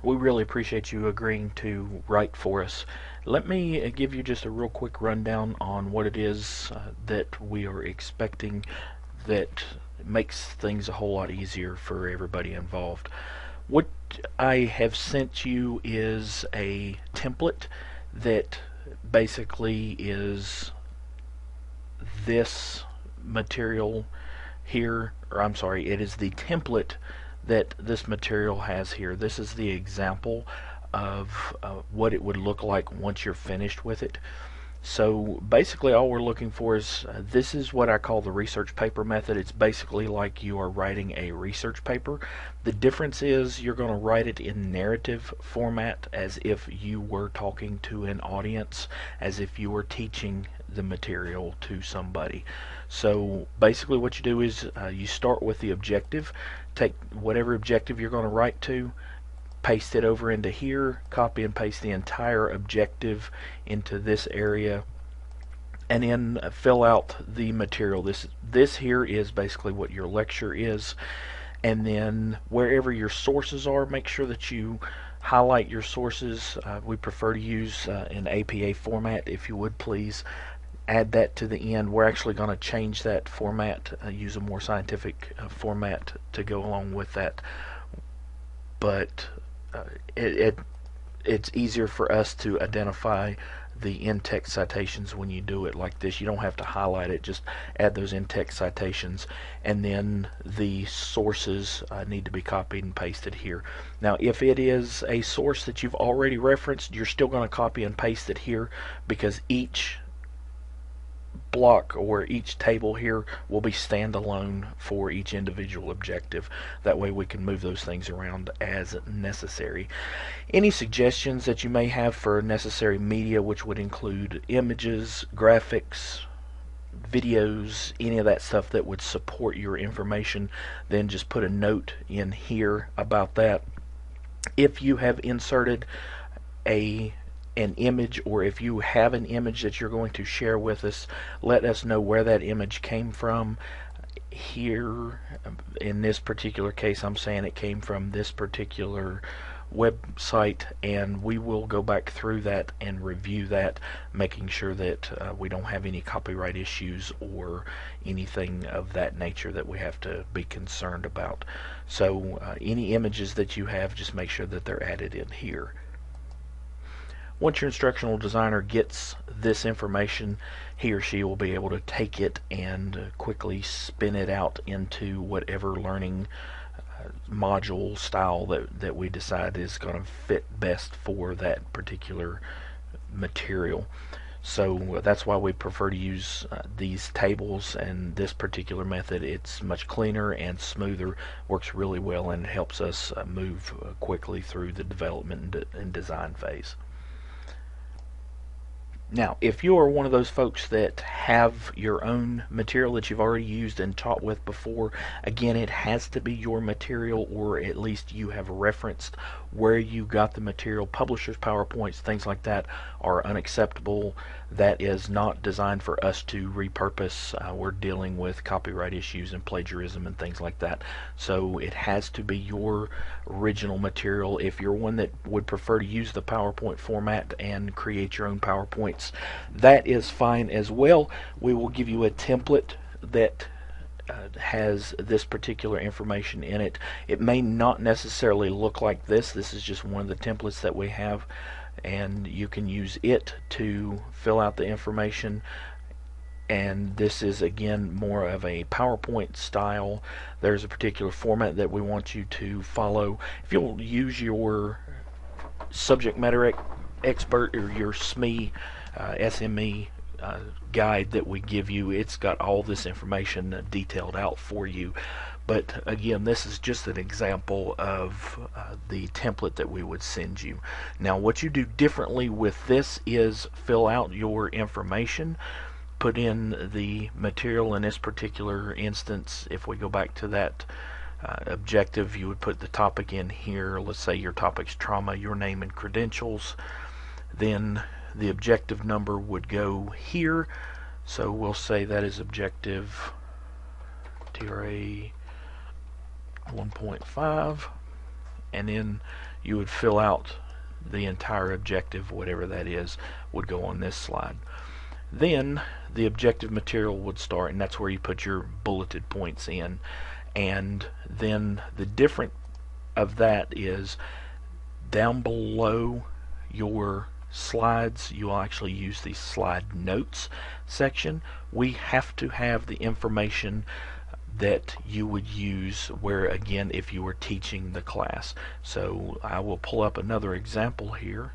We really appreciate you agreeing to write for us. Let me give you just a real quick rundown on what it is that we are expecting that makes things a whole lot easier for everybody involved. What I have sent you is a template that basically is this material here, or I'm sorry, it is the template that this material has here. This is the example of what it would look like once you're finished with it. So basically all we're looking for is this is what I call the research paper method. It's basically like you are writing a research paper. The difference is you're going to write it in narrative format, as if you were talking to an audience, as if you were teaching the material to somebody. So basically what you do is you start with the objective, take whatever objective you're going to write to, paste it over into here, copy and paste the entire objective into this area, and then fill out the material. This here is basically what your lecture is, and then wherever your sources are, make sure that you highlight your sources. We prefer to use an APA format, if you would please add that to the end. We're actually going to change that format, use a more scientific format to go along with that, but it's easier for us to identify the in-text citations when you do it like this. You don't have to highlight it, just add those in-text citations, and then the sources need to be copied and pasted here. Now if it is a source that you've already referenced, you're still going to copy and paste it here, because each block or each table here will be standalone for each individual objective. That way we can move those things around as necessary. Any suggestions that you may have for necessary media, which would include images, graphics, videos, any of that stuff that would support your information, then just put a note in here about that. If you have inserted an image, or if you have an image that you're going to share with us, let us know where that image came from. Here in this particular case, I'm saying it came from this particular website, and we will go back through that and review that, making sure that we don't have any copyright issues or anything of that nature that we have to be concerned about. So any images that you have, just make sure that they're added in here. Once your instructional designer gets this information, he or she will be able to take it and quickly spin it out into whatever learning module style that we decide is going to fit best for that particular material. So that's why we prefer to use these tables and this particular method. It's much cleaner and smoother, works really well, and helps us move quickly through the development and design phase. Now, if you are one of those folks that have your own material that you've already used and taught with before, again, it has to be your material, or at least you have referenced where you got the material. Publishers' PowerPoints, things like that, are unacceptable. That is not designed for us to repurpose. We're dealing with copyright issues and plagiarism and things like that. So it has to be your original material. If you're one that would prefer to use the PowerPoint format and create your own PowerPoints, that is fine as well. We will give you a template that has this particular information in it. It may not necessarily look like this. This is just one of the templates that we have, and you can use it to fill out the information. And this is again more of a PowerPoint style. There's a particular format that we want you to follow. If you'll use your subject matter expert or your SME SME guide that we give you, it's got all this information detailed out for you. But again, this is just an example of the template that we would send you. Now, what you do differently with this is fill out your information, put in the material. In this particular instance, if we go back to that objective, you would put the topic in here. Let's say your topic's trauma, your name and credentials. Then the objective number would go here. So we'll say that is objective TRA 1.5, and then you would fill out the entire objective, whatever that is, would go on this slide. Then the objective material would start, and that's where you put your bulleted points in. And then the difference of that is down below your slides, you'll actually use the slide notes section. We have to have the information that you would use where, again, if you were teaching the class. So I will pull up another example here.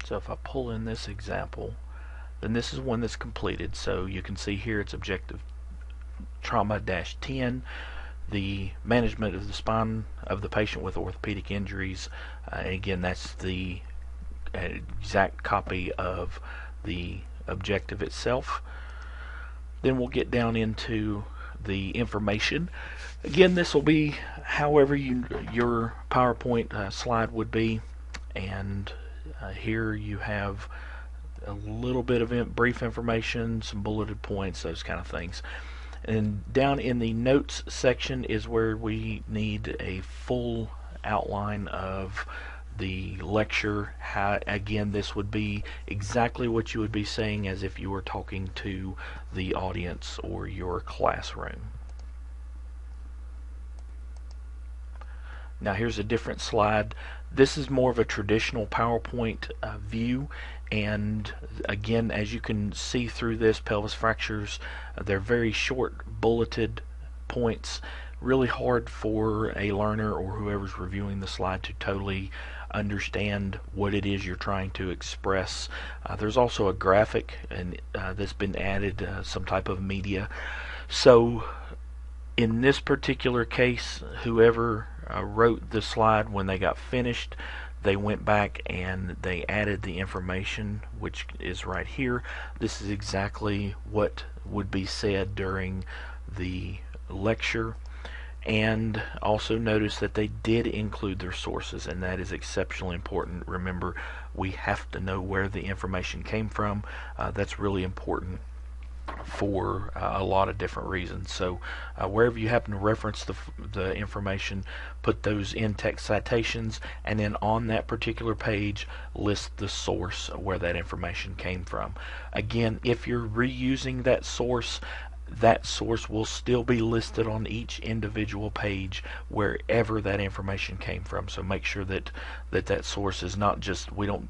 So if I pull in this example, then this is one that's completed. So you can see here it's objective trauma-10, the management of the spine of the patient with orthopedic injuries. And again, that's the exact copy of the objective itself. Then we'll get down into the information. Again, this will be however your PowerPoint slide would be, and here you have a little bit of brief information, some bulleted points, those kind of things. And down in the notes section is where we need a full outline of the lecture. Again, this would be exactly what you would be saying as if you were talking to the audience or your classroom. Now here's a different slide. This is more of a traditional PowerPoint view, and again, as you can see through this, pelvis fractures, they're very short bulleted points, really hard for a learner or whoever's reviewing the slide to totally understand what it is you're trying to express. There's also a graphic and that's been added, some type of media. So in this particular case, whoever wrote the slide, when they got finished, they went back and they added the information, which is right here. This is exactly what would be said during the lecture. And also notice that they did include their sources, and that is exceptionally important. Remember, we have to know where the information came from. That's really important for a lot of different reasons. So wherever you happen to reference the information, put those in-text citations, and then on that particular page list the source where that information came from. Again, if you're reusing that source will still be listed on each individual page wherever that information came from. So make sure that that source is not just, we don't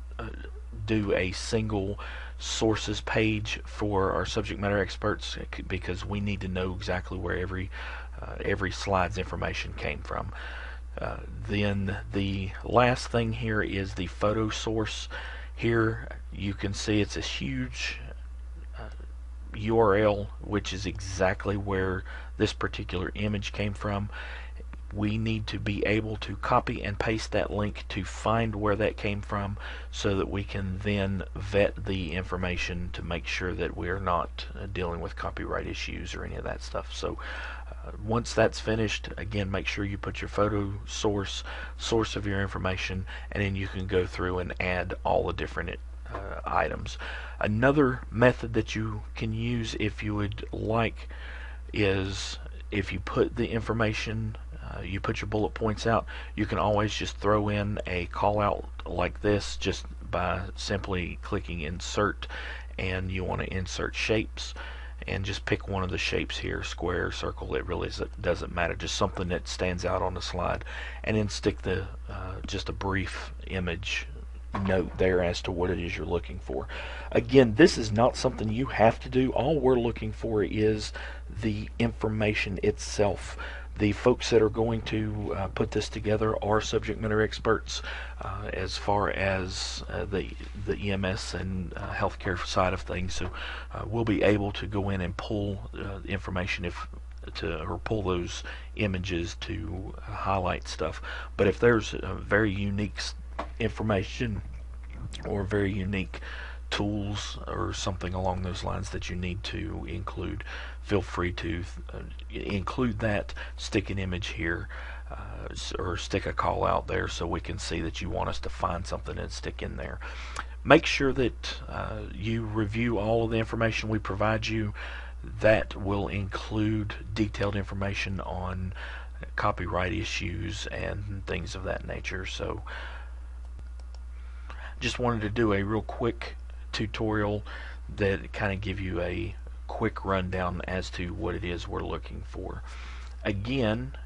do a single sources page for our subject matter experts, because we need to know exactly where every slide's information came from. Then the last thing here is the photo source. Here you can see it's a huge URL, which is exactly where this particular image came from. We need to be able to copy and paste that link to find where that came from, so that we can then vet the information to make sure that we're not dealing with copyright issues or any of that stuff. So once that's finished, again, make sure you put your photo source of your information, and then you can go through and add all the different items. Another method that you can use, if you would like, is if you put the information, you put your bullet points out, you can always just throw in a call out like this just by simply clicking insert, and you want to insert shapes, and just pick one of the shapes here, square, circle, it really doesn't matter, just something that stands out on the slide, and then stick the just a brief image note there as to what it is you're looking for. Again, this is not something you have to do. All we're looking for is the information itself. The folks that are going to put this together are subject matter experts as far as the EMS and healthcare side of things. So we'll be able to go in and pull information or pull those images to highlight stuff. But if there's very unique information or very unique tools or something along those lines that you need to include, feel free to include that, stick an image here, or stick a call out there so we can see that you want us to find something and stick in there. Make sure that you review all of the information we provide you. That will include detailed information on copyright issues and things of that nature. So just wanted to do a real quick tutorial that kind of give you a quick rundown as to what it is we're looking for. Again,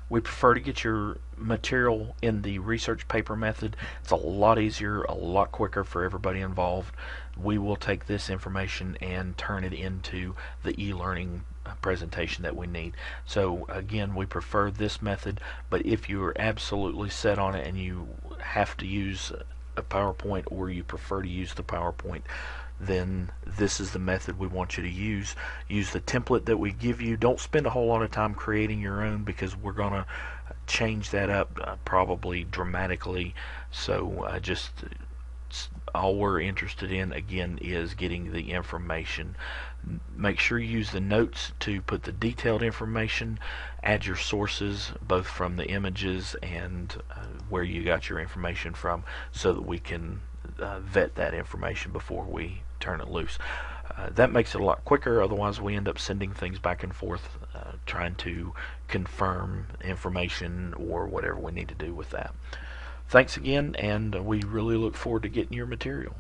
we prefer to get your material in the research paper method. It's a lot easier, a lot quicker for everybody involved. We will take this information and turn it into the e-learning presentation that we need. So again, we prefer this method, but if you're absolutely set on it and you have to use a PowerPoint, or you prefer to use the PowerPoint, then this is the method we want you to use. Use the template that we give you. Don't spend a whole lot of time creating your own, because we're going to change that up probably dramatically. So just all we're interested in, again, is getting the information. Make sure you use the notes to put the detailed information. Add your sources, both from the images and where you got your information from, so that we can vet that information before we turn it loose. That makes it a lot quicker. Otherwise, we end up sending things back and forth, trying to confirm information or whatever we need to do with that. Thanks again, and we really look forward to getting your material.